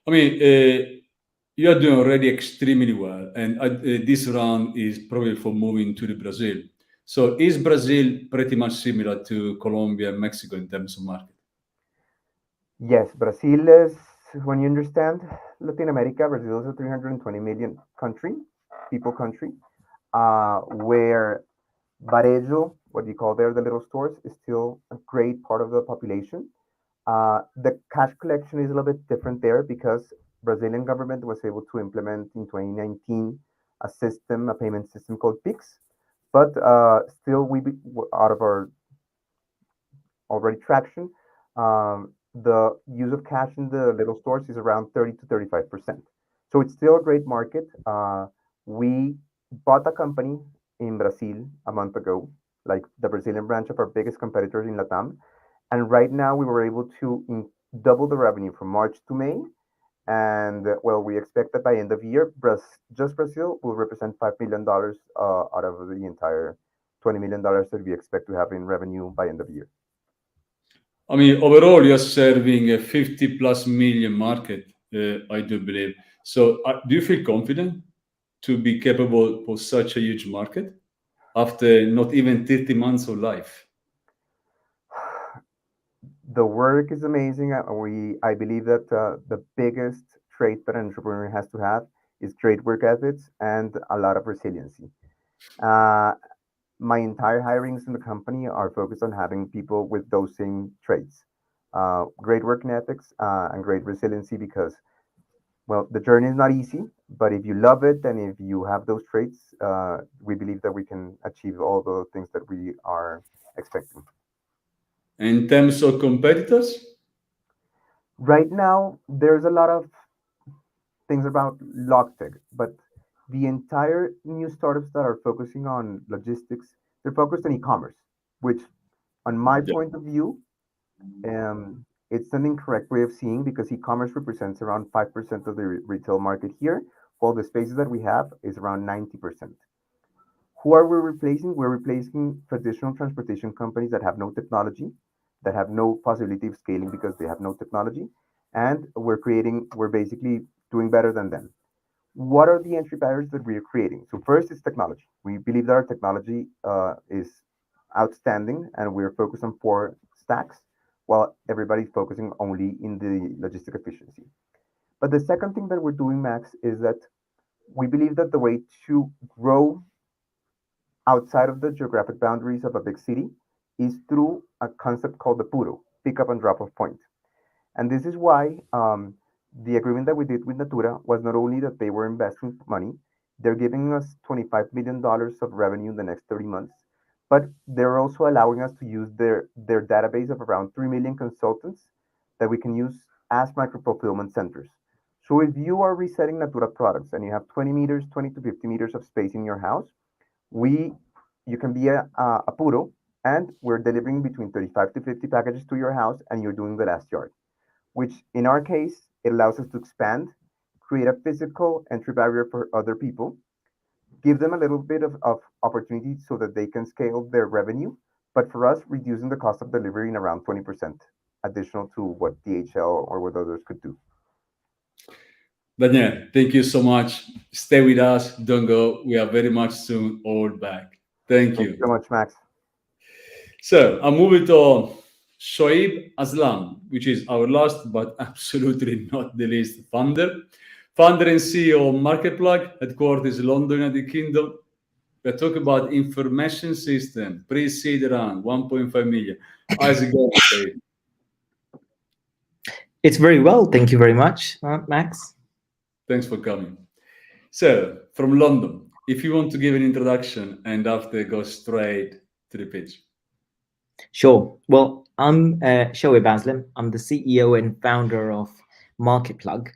I mean, you are doing already extremely well, and this round is probably for moving to the Brazil. So is Brazil pretty much similar to Colombia and Mexico in terms of market? Yes, Brazil is, when you understand Latin America, Brazil is a 320 million people country, where Varejo, what you call there, the little stores, is still a great part of the population. The cash collection is a little bit different there because Brazilian government was able to implement in 2019 a payment system called Pix, but still out of our already traction, the use of cash in the little stores is around 30 to 35%. So it's still a great market. We bought a company in Brazil a month ago, like the Brazilian branch of our biggest competitors in Latam. And right now we were able to double the revenue from March to May. And well, we expect that by end of year, just Brazil will represent $5 million out of the entire $20 million that we expect to have in revenue by end of year. I mean, overall, you're serving a 50 plus million market, I do believe. So do you feel confident to be capable for such a huge market after not even 30 months of life? The work is amazing. I believe that the biggest trait that an entrepreneur has to have is great work ethics and a lot of resiliency. Uh, my entire hirings in the company are focused on having people with those same traits, great working ethics and great resiliency, because well, the journey is not easy, but if you love it and if you have those traits, we believe that we can achieve all the things that we are expecting. In terms of competitors, Right now, there's a lot of things about logtech, but the entire new startups that are focusing on logistics, they're focused on e-commerce, which, on my yeah. point of view, it's an incorrect way of seeing, because e-commerce represents around 5% of the retail market here, while the spaces that we have is around 90%. Who are we replacing? We're replacing traditional transportation companies that have no technology, that have no possibility of scaling because they have no technology, and we're basically doing better than them. What are the entry barriers that we are creating? So first is technology. We believe that our technology is outstanding, and we're focused on 4 stacks, while everybody's focusing only in the logistic efficiency. But the second thing that we're doing, Max, is that we believe that the way to grow outside of the geographic boundaries of a big city is through a concept called the PUDO, pick up and drop off point. And this is why the agreement that we did with Natura was not only that they were investing money, they're giving us $25 million of revenue in the next 30 months, but they're also allowing us to use their database of around 3 million consultants that we can use as micro fulfillment centers. So if you are reselling Natura products and you have 20 meters, 20 to 50 meters of space in your house, we you can be a puro, and we're delivering between 35 to 50 packages to your house, and you're doing the last yard, which in our case, it allows us to expand, create a physical entry barrier for other people, give them a little bit of opportunity so that they can scale their revenue, but for us, reducing the cost of delivery in around 20% additional to what DHL or what others could do. Daniel, thank you so much. Stay with us. Don't go. We are very much soon all back. Thank Thank you you. so much, Max. So I'm moving to Shoaib Aslam, which is our last but absolutely not the least founder and CEO of Marketplug, headquarters in London, United Kingdom. We're talking about information system, pre-seed around 1.5 million. How's it going, Shoaib? It's very well. Thank you very much, Max. Thanks for coming. So, from London, if you want to give an introduction and after go straight to the pitch. Sure. Well, I'm Shoaib Aslam. I'm the CEO and founder of Marketplug.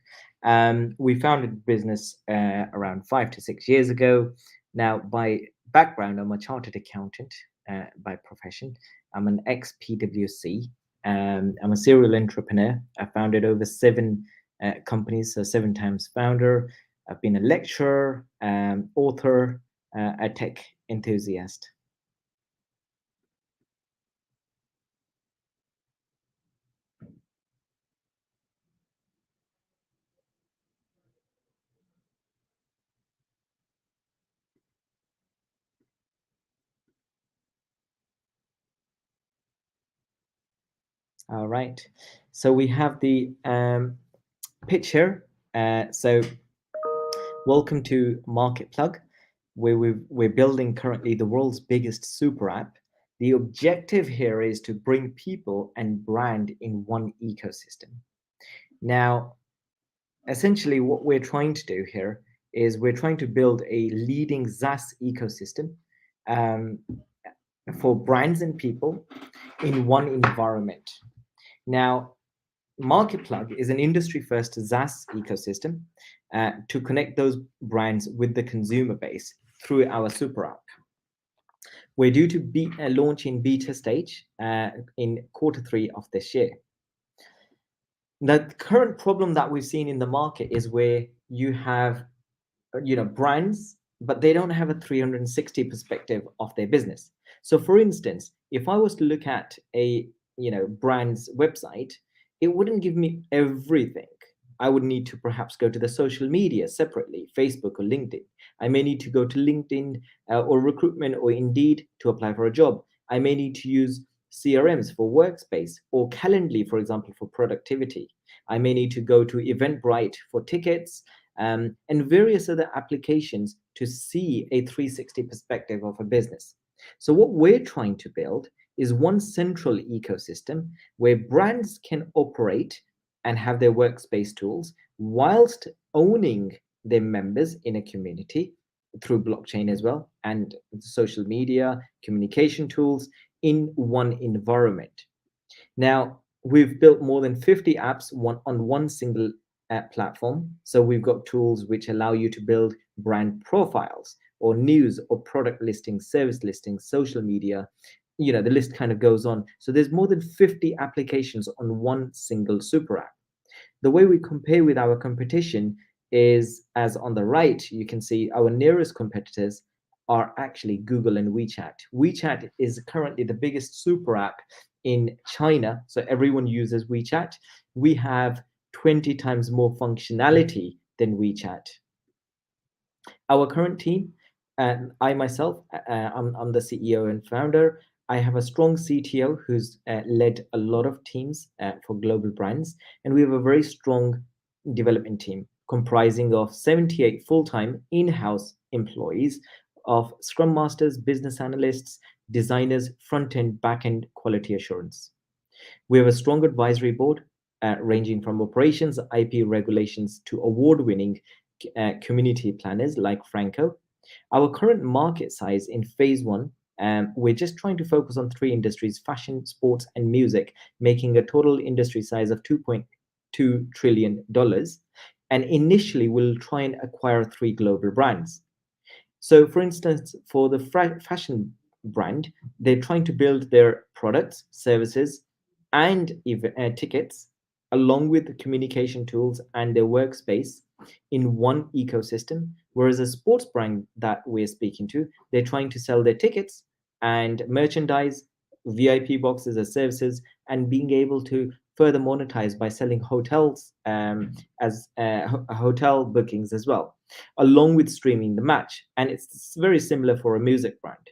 We founded the business around 5 to 6 years ago. Now, by background, I'm a chartered accountant by profession. I'm an ex-PwC. I'm a serial entrepreneur. I founded over 7 companies, so 7 times founder. I've been a lecturer, author, a tech enthusiast. All right. So we have the picture. So welcome to Marketplug, where we're building currently the world's biggest super app. The objective here is to bring people and brand in one ecosystem. Now, essentially what we're trying to do here is we're trying to build a leading SaaS ecosystem for brands and people in one environment. Now, Marketplug is an industry-first SaaS ecosystem to connect those brands with the consumer base through our super app. We're due to launch in beta stage in Q3 of this year. Now, the current problem that we've seen in the market is where you have, brands, but they don't have a 360 perspective of their business. So, for instance, if I was to look at a brand's website, it wouldn't give me everything. I would need to perhaps go to the social media separately, Facebook or LinkedIn. I may need to go to LinkedIn or Recruitment or Indeed to apply for a job. I may need to use CRMs for Workspace or Calendly, for example, for productivity. I may need to go to Eventbrite for tickets, and various other applications to see a 360 perspective of a business. So what we're trying to build is one central ecosystem where brands can operate and have their workspace tools whilst owning their members in a community through blockchain as well, and social media, communication tools in one environment. Now, we've built more than 50 apps on one single app platform. So we've got tools which allow you to build brand profiles or news or product listings, service listings, social media, the list kind of goes on. So there's more than 50 applications on one single super app. The way we compare with our competition is, as on the right, you can see our nearest competitors are actually Google and WeChat. WeChat is currently the biggest super app in China, so everyone uses WeChat. We have 20 times more functionality than WeChat. Our current team, and I myself, I'm the CEO and founder. I have a strong CTO who's led a lot of teams for global brands, and we have a very strong development team comprising of 78 full-time in-house employees of Scrum Masters, business analysts, designers, front-end, back-end quality assurance. We have a strong advisory board ranging from operations, IP regulations to award-winning community planners like Franco. Our current market size in phase one, we're just trying to focus on 3 industries: fashion, sports, and music, making a total industry size of $2.2 trillion. And initially, we'll try and acquire 3 global brands. So for instance, for the fashion brand, they're trying to build their products, services, and tickets, along with the communication tools and their workspace in one ecosystem. Whereas a sports brand that we're speaking to, they're trying to sell their tickets and merchandise, VIP boxes as services, and being able to further monetize by selling hotels as hotel bookings as well, along with streaming the match. And it's very similar for a music brand.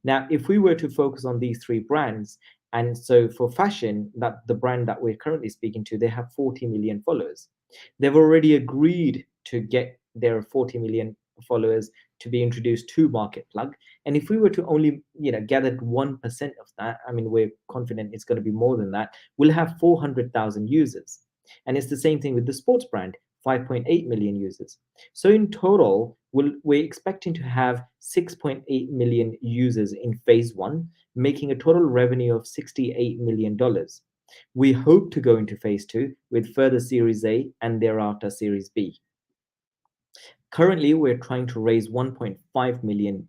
Now, if we were to focus on these 3 brands, and so for fashion, that the brand that we're currently speaking to, they have 40 million followers. They've already agreed to get their 40 million followers to be introduced to Marketplug. And if we were to only gather 1% of that, I mean, we're confident it's going to be more than that, we'll have 400,000 users. And it's the same thing with the sports brand, 5.8 million users. So in total, we're expecting to have 6.8 million users in phase one, making a total revenue of $68 million. We hope to go into phase 2 with further Series A and thereafter Series B. Currently, we're trying to raise £1.5 million,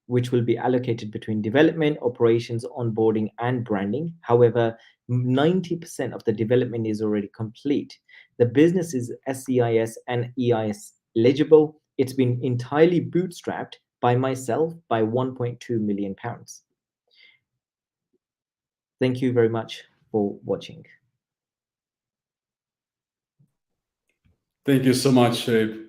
which will be allocated between development, operations, onboarding, and branding. However, 90% of the development is already complete. The business is SCIS and EIS eligible. It's been entirely bootstrapped by myself by £1.2 million. Thank you very much for watching. Thank you so much, Shoaib.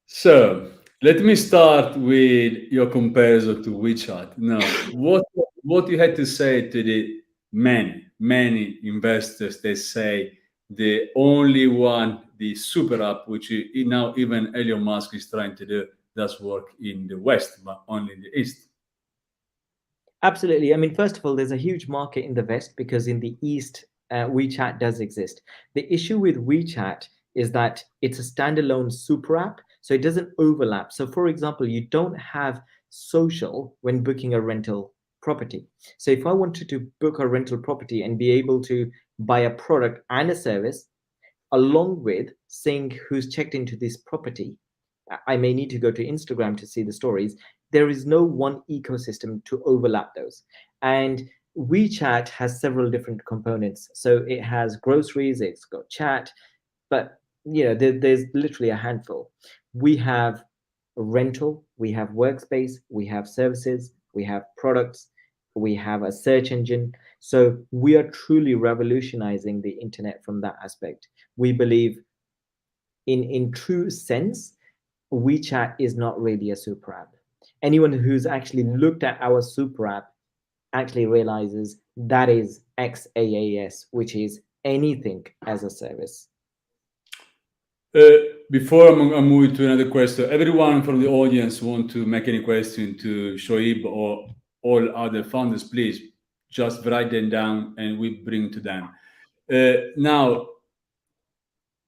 So let me start with your comparison to WeChat. Now, what you had to say to the many investors? They say the only one, the super app, which now even Elon Musk is trying to do, does work in the West, but only in the East. Absolutely. I mean, first of all, there's a huge market in the West because in the East, WeChat does exist. The issue with WeChat is that it's a standalone super app, so it doesn't overlap. So for example, you don't have social when booking a rental property. So if I wanted to book a rental property and be able to buy a product and a service, along with seeing who's checked into this property, I may need to go to Instagram to see the stories. There is no one ecosystem to overlap those. And WeChat has several different components. So it has groceries, it's got chat, but there's literally a handful. We have a rental, we have workspace, we have services, we have products, we have a search engine. So we are truly revolutionizing the internet from that aspect. We believe in true sense, WeChat is not really a super app. Anyone who's actually looked at our super app actually realizes that is XaaS, which is anything as a service. Before I move to another question, everyone from the audience want to make any question to Shoaib or all other founders, please just write them down and we bring to them. Now,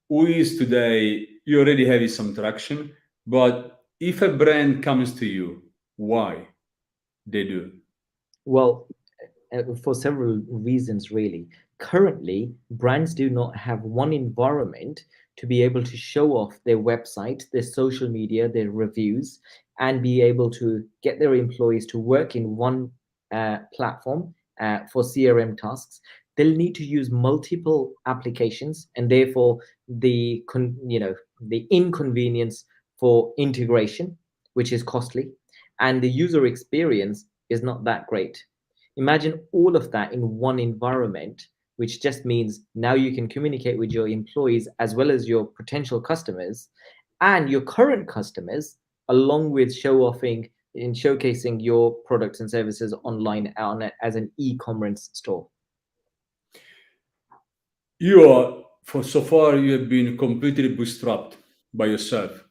who is today, you already have some traction, but if a brand comes to you, why they do? Well, for several reasons, really. Currently, brands do not have one environment to be able to show off their website, their social media, their reviews, and be able to get their employees to work in one platform for CRM tasks. They'll need to use multiple applications, and therefore the inconvenience for integration, which is costly, and the user experience is not that great. Imagine all of that in one environment, which just means now you can communicate with your employees as well as your potential customers and your current customers, along with showcasing your products and services online as an e-commerce store. So far, you have been completely bootstrapped by yourself.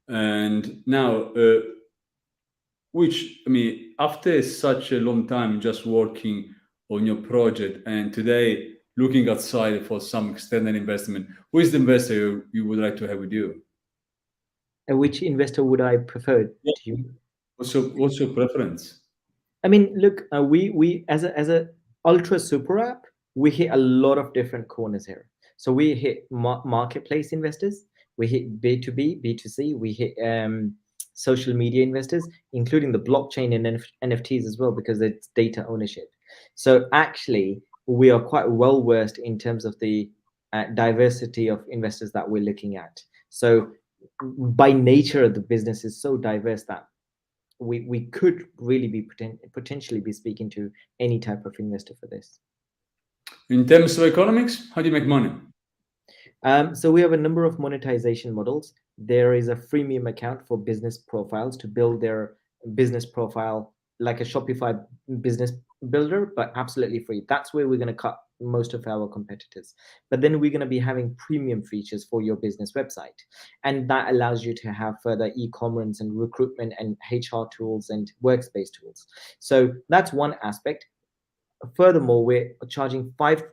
And now, after such a long time just working on your project and today looking outside for some external investment, who is the investor you would like to have with you? And which investor would I prefer to you? What's your preference? I mean, look, we as a ultra super app, we hit a lot of different corners here. So we hit marketplace investors, we hit B2B, B2C, we hit social media investors, including the blockchain and NFTs as well, because it's data ownership. So actually, we are quite well versed in terms of the diversity of investors that we're looking at. So by nature, the business is so diverse that we could really be potentially be speaking to any type of investor for this. In terms of economics, how do you make money? So we have a number of monetization models. There is a freemium account for business profiles to build their business profile like a Shopify business builder, but absolutely free. That's where we're going to cut most of our competitors. But then we're going to be having premium features for your business website. And that allows you to have further e-commerce and recruitment and HR tools and workspace tools. So that's one aspect. Furthermore, we're charging 5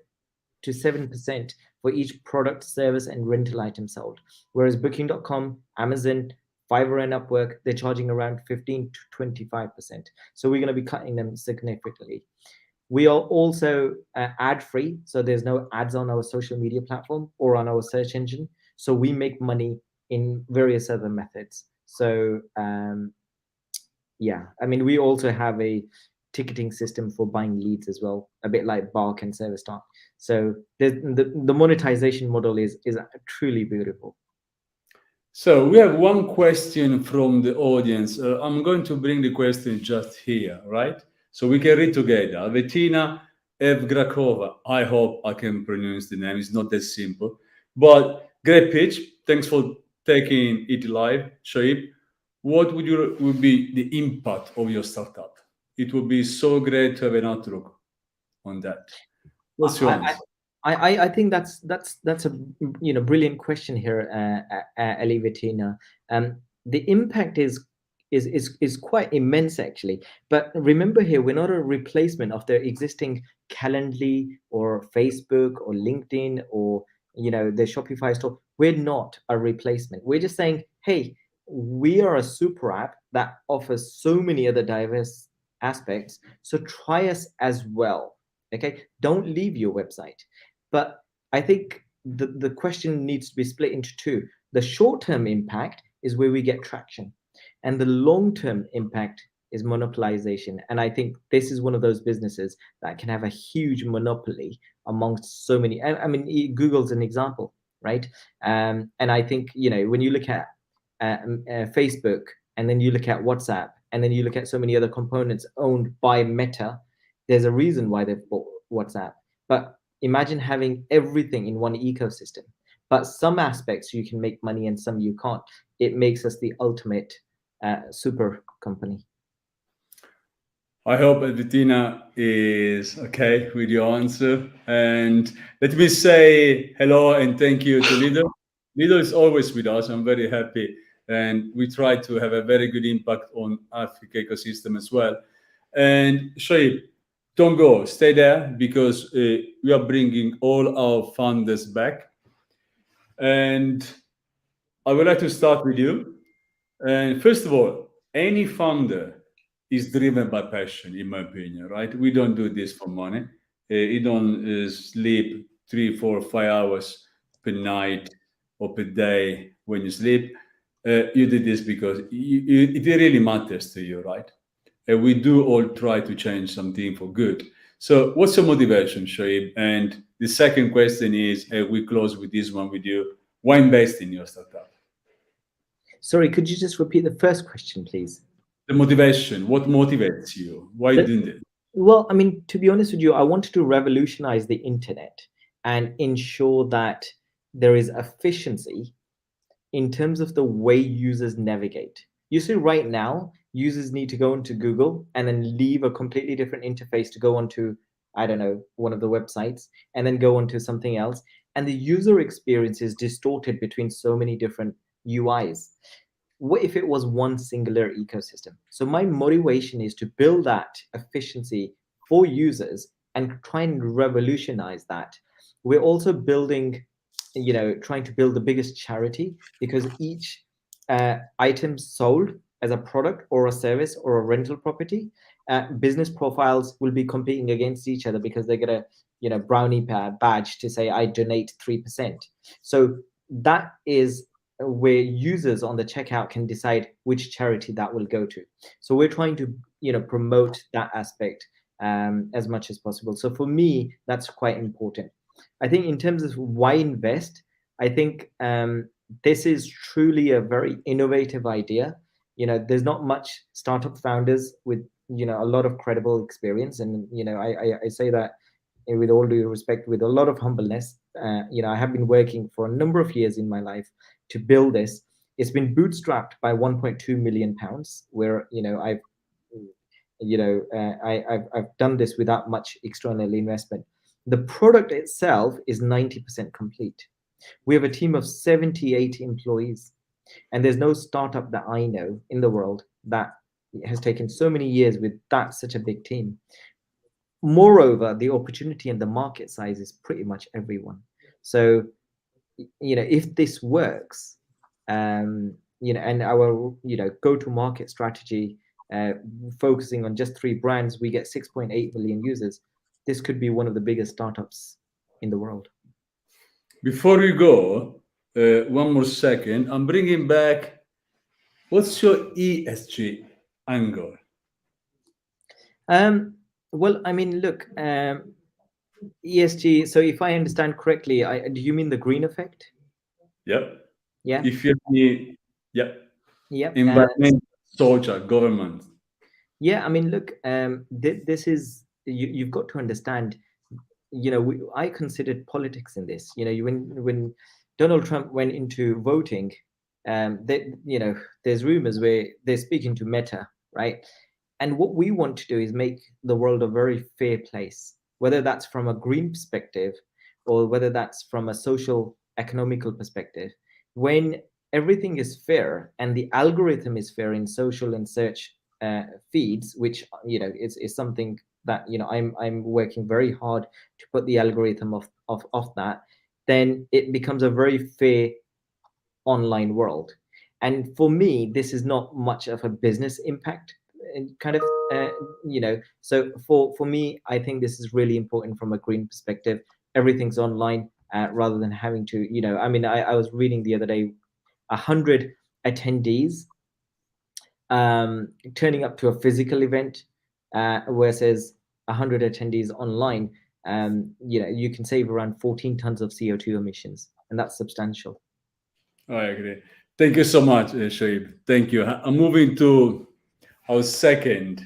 to 7% for each product, service, and rental item sold. Whereas Booking.com, Amazon, Fiverr, and Upwork, they're charging around 15 to 25%. So we're going to be cutting them significantly. We are also ad-free, so there's no ads on our social media platform or on our search engine. So we make money in various other methods. So yeah, I mean, we also have a ticketing system for buying leads as well, a bit like Bark and ServiceTalk. So the monetization model is truly beautiful. So we have one question from the audience. I'm going to bring the question just here, right? So we can read together. Alvetina Evgrakova. I hope I can pronounce the name. It's not that simple, but great pitch. Thanks for taking it live, Shoaib. What would be the impact of your startup? It would be so great to have an outlook on that. What's your answer? I think that's a brilliant question here, Alvetina. The impact is quite immense actually. But remember here, we're not a replacement of the existing Calendly or Facebook or LinkedIn or the Shopify store. We're not a replacement. We're just saying, hey, we are a super app that offers so many other diverse aspects. So try us as well. Okay, don't leave your website. But I think the question needs to be split into two. The short-term impact is where we get traction, and the long-term impact is monopolization. And I think this is one of those businesses that can have a huge monopoly amongst so many. I mean, Google's an example, right? And I think when you look at Facebook, and then you look at WhatsApp, and then you look at so many other components owned by Meta, there's a reason why they've bought WhatsApp. But imagine having everything in one ecosystem, but some aspects you can make money and some you can't. It makes us the ultimate super company. I hope Bettina is okay with your answer. And let me say hello and thank you to Lido. Lido is always with us. I'm very happy. And we try to have a very good impact on Africa ecosystem as well. And Shoaib, don't go, stay there because we are bringing all our funders back. And I would like to start with you. And first of all, any founder is driven by passion, in my opinion, right? We don't do this for money. You don't sleep 3, 4, 5 hours per night or per day when you sleep. You did this because it really matters to you, right? And we do all try to change something for good. So what's your motivation, Shoaib? And the second question is, we close with this one with you. Why invest in your startup? Sorry, could you just repeat the first question, please? The motivation, what motivates you? Why didn't it? Well, I mean, to be honest with you, I wanted to revolutionize the internet and ensure that there is efficiency in terms of the way users navigate. You see, right now, users need to go into Google and then leave a completely different interface to go onto, I don't know, one of the websites, and then go onto something else. And the user experience is distorted between so many different UIs. What if it was one singular ecosystem? So my motivation is to build that efficiency for users and try and revolutionize that. We're also building, trying to build the biggest charity, because each item sold as a product or a service or a rental property, business profiles will be competing against each other because they get a brownie badge to say I donate 3%. So that is where users on the checkout can decide which charity that will go to. So we're trying to promote that aspect as much as possible. So for me, that's quite important. I think in terms of why invest, I think this is truly a very innovative idea. There's not much startup founders with a lot of credible experience, and I say that with all due respect, with a lot of humbleness. I have been working for a number of years in my life to build this. It's been bootstrapped by 1.2 million pounds, where I've done this without much external investment. The product itself is 90% complete. We have a team of 78 employees, and there's no startup that I know in the world that has taken so many years with such a big team. Moreover, the opportunity and the market size is pretty much everyone. So, if this works, and our, go-to-market strategy, focusing on just 3 brands, we get 6.8 million users. This could be one of the biggest startups in the world. Before you go, one more second. I'm bringing back, what's your ESG angle? Well, I mean, look, ESG. So if I understand correctly, do you mean the green effect? Yep. Yeah. If you need, yep. Yep. Environment, social, government. Yeah, I mean, look, this is, you've got to understand, I considered politics in this. When Donald Trump went into voting, there's rumors where they're speaking to Meta, right? And what we want to do is make the world a very fair place, whether that's from a green perspective or whether that's from a social, economical perspective. When everything is fair and the algorithm is fair in social and search feeds, which is something that I'm working very hard to put the algorithm of that, then it becomes a very fair online world. And for me, this is not much of a business impact kind of so for me, I think this is really important from a green perspective. Everything's online, rather than having to I was reading the other day 100 attendees turning up to a physical event versus 100 attendees online. You can save around 14 tons of CO2 emissions, and that's substantial. I agree. Thank you so much, Shoaib. Thank you. I'm moving to our second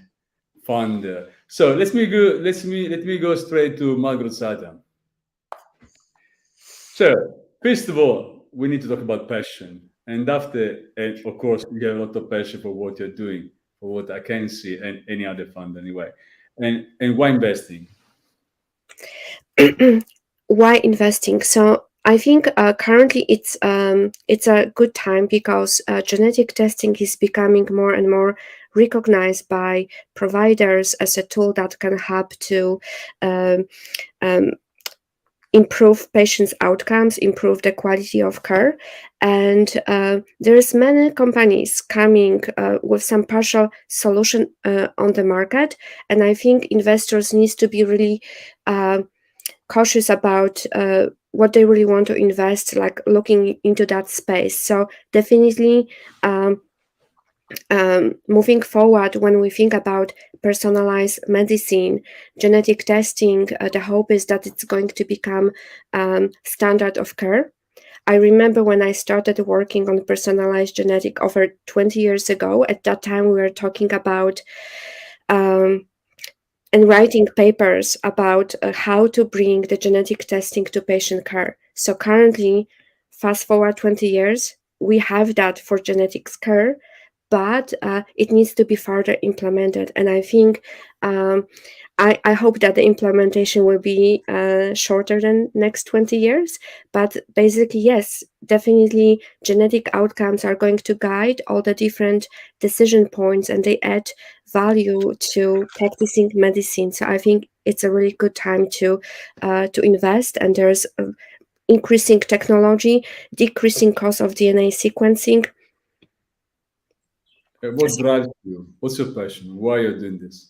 founder. So let me go straight to Malgorzata. So first of all, we need to talk about passion. And of course, you have a lot of passion for what you're doing or what I can see in any other fund anyway. And why investing? Why investing? So I think currently it's a good time because genetic testing is becoming more and more recognized by providers as a tool that can help to um, um, improve patients' outcomes, improve the quality of care, and there's many companies coming with some partial solution on the market, and I think investors needs to be really cautious about what they really want to invest, like looking into that space. So definitely moving forward, when we think about personalized medicine, genetic testing, the hope is that it's going to become standard of care. I remember when I started working on personalized genetic over 20 years ago. At that time, we were talking about and writing papers about how to bring the genetic testing to patient care. So currently, fast forward 20 years, we have that for genetics care, but it needs to be further implemented. And I think I hope that the implementation will be shorter than next 20 years. But basically, yes, definitely genetic outcomes are going to guide all the different decision points, and they add value to practicing medicine. So I think it's a really good time to invest, and there's increasing technology, decreasing cost of DNA sequencing. What drives you? What's your passion? Why are you doing this?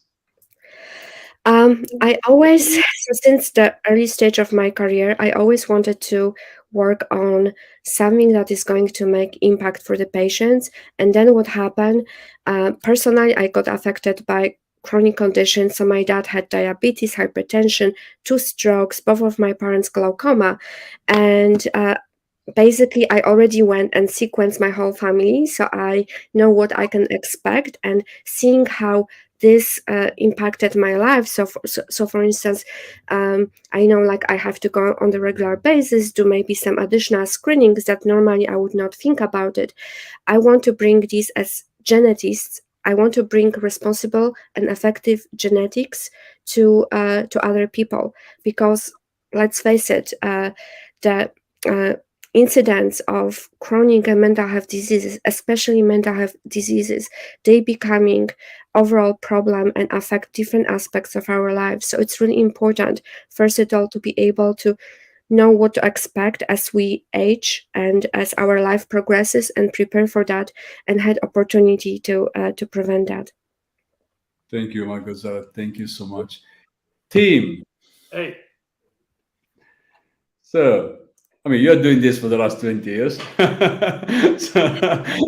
I always, since the early stage of my career, I always wanted to work on something that is going to make impact for the patients. And then what happened? Personally, I got affected by chronic conditions. So my dad had diabetes, hypertension, 2 strokes, both of my parents glaucoma, and basically I already went and sequenced my whole family, so I know what I can expect, and seeing how this impacted my life. So for instance, I know, like, I have to go on the regular basis, do maybe some additional screenings that normally I would not think about it. I want to bring this as geneticists. I want to bring responsible and effective genetics to other people, because let's face it, the incidence of chronic and mental health diseases, especially mental health diseases, they becoming overall problem and affect different aspects of our lives. So it's really important, first of all, to be able to know what to expect as we age and as our life progresses, and prepare for that, and had opportunity to prevent that. Thank you, Marketplug. Thank you so much. Team. Hey, So, I mean, you're doing this for the last 20 years. So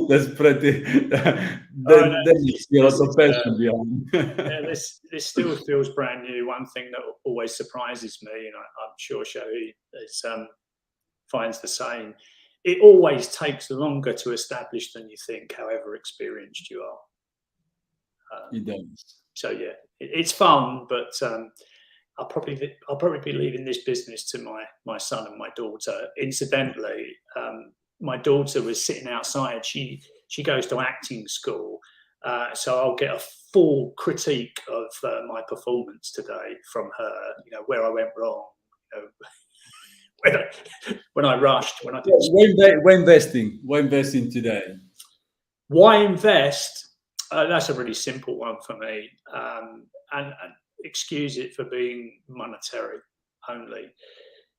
that's pretty, then you see a lot of passion behind. yeah, this still feels brand new. One thing that always surprises me, and I'm sure Shoaib finds the same, it always takes longer to establish than you think, however experienced you are. It does. So yeah, it's fun, but I'll probably be leaving this business to my son and my daughter. Incidentally, my daughter was sitting outside. She goes to acting school, so I'll get a full critique of my performance today from her. You know, where I went wrong. You know, when I rushed, when I did. Why investing? Why investing today? Why invest? That's a really simple one for me, and excuse it for being monetary only.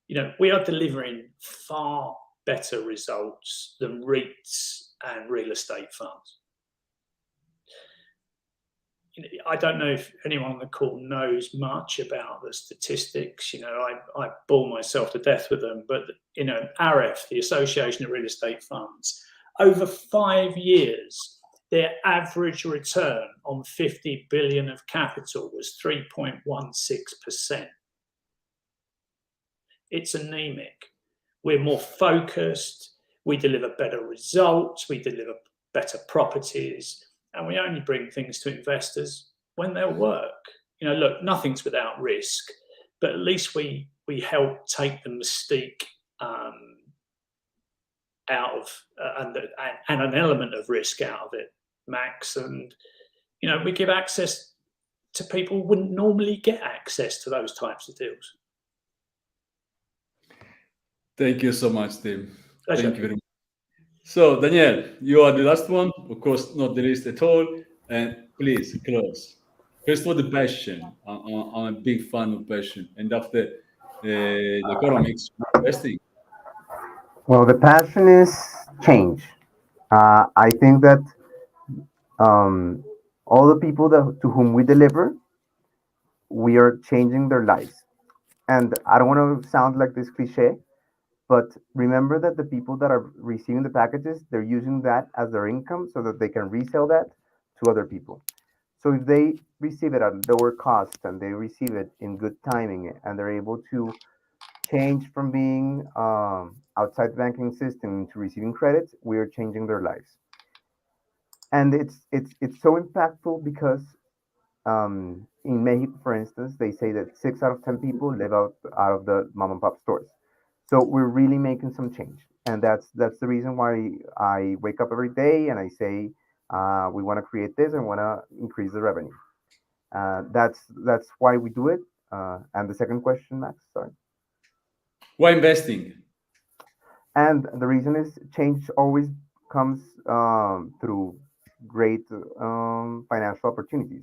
You know, we are delivering far better results than REITs and real estate funds. I don't know if anyone on the call knows much about the statistics. You know, I bore myself to death with them, but you know, AREF, the Association of Real Estate Funds, over 5 years, their average return on 50 billion of capital was 3.16%. It's anemic. We're more focused, we deliver better results, we deliver better properties, and we only bring things to investors when they'll work. You know, look, nothing's without risk, but at least we help take the mystique out of and an element of risk out of it, Max. And we give access to people who wouldn't normally get access to those types of deals. Thank you so much, Tim. Pleasure. Thank you very much. So, Daniel, you are the last one, of course, not the least at all. And please close. First of all, the passion. I'm a big fan of passion. And after the economics, investing. Well, the passion is change. I think that all the people to whom we deliver, we are changing their lives. And I don't want to sound like this cliche, but remember that the people that are receiving the packages, they're using that as their income so that they can resell that to other people. So if they receive it at lower cost and they receive it in good timing and they're able to change from being outside the banking system to receiving credits, we are changing their lives. And it's so impactful because in Mexico, for instance, they say that 6 out of 10 people live out of the mom and pop stores. So we're really making some change, and that's the reason why I wake up every day and I say we want to create this and want to increase the revenue. That's why we do it. And the second question, Max, sorry. Why investing? And the reason is change always comes through great financial opportunities.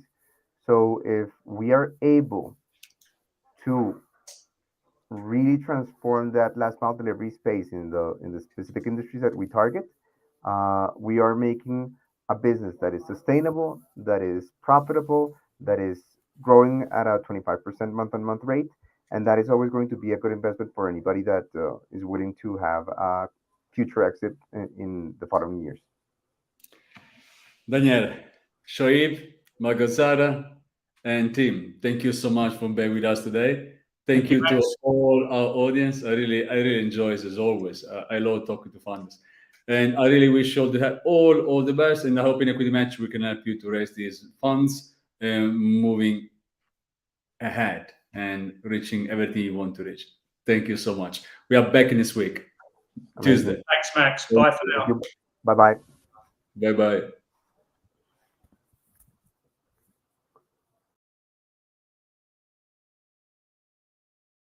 So if we are able to really transform that last mile delivery space in the specific industries that we target, we are making a business that is sustainable, that is profitable, that is growing at a 25% month-on-month rate, and that is always going to be a good investment for anybody that is willing to have a future exit in the following years. Daniel, Shoaib, Marketplug, and Tim, thank you so much for being with us today. Thank you to all our audience. I really enjoy it as always. I love talking to funders. And I really wish you all to have all the best. And I hope in EquityMatch we can help you to raise these funds and moving ahead and reaching everything you want to reach. Thank you so much. We are back in this week, Tuesday. Thanks, Max. Bye for now. Bye-bye. Bye-bye.